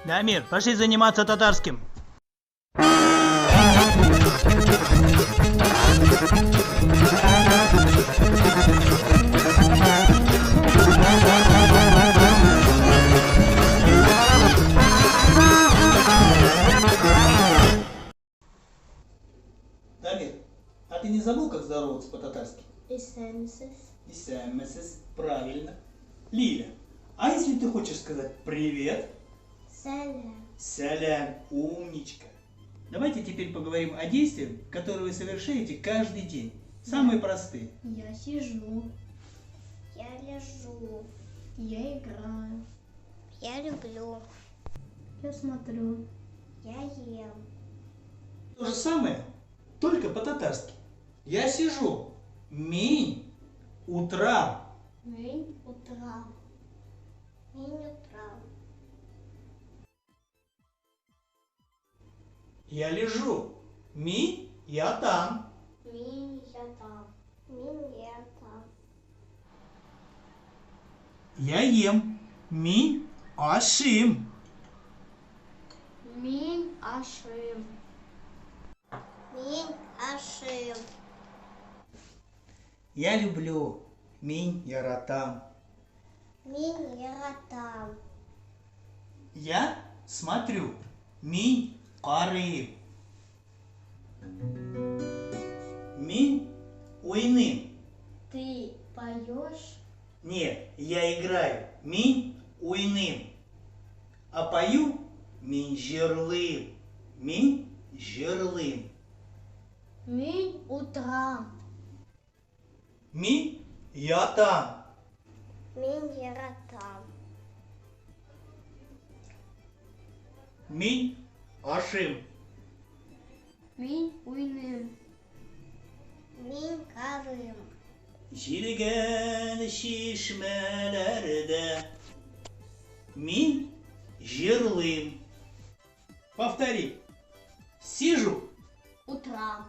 Дамир, пошли заниматься татарским. Дамир, а ты не забыл, как здороваться по-татарски? Исэмэсэс, правильно. Лиля, а если ты хочешь сказать привет? Салям. Салям, умничка. Давайте теперь поговорим о действиях, которые вы совершаете каждый день. Самые простые. Я сижу. Я лежу. Я играю. Я люблю. Я смотрю. Я ем. То же самое, только по-татарски. Я сижу. Минь. Утром. Минь утром. Минь утром. Я лежу. Минь, я там. Минь я там. Минь я там. Я ем. Минь, ашим. Минь ашим. Минь ашим. Я люблю. Минь, яратам. Минь я там. Я смотрю. Минь, карым. Минь, уйным. Ты поешь? Нет, я играю. Минь, уйным. А пою минь жерлым. Минь жерлым. Минь утром. Минь, я там. Минь я там. Минь, ашим. Минь уйным. Минь karım. Jilgen şişmelerde. Минь, жерлым. Повтори. Сижу, Утром.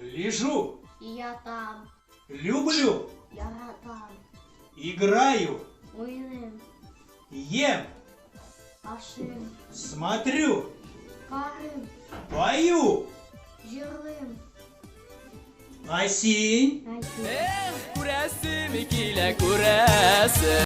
лежу, Я там. люблю, Я там. играю, Уйным. ем, Ашим. смотрю, Karım. пою. Жерлым. Осень. Найти. Kurası mikile kurası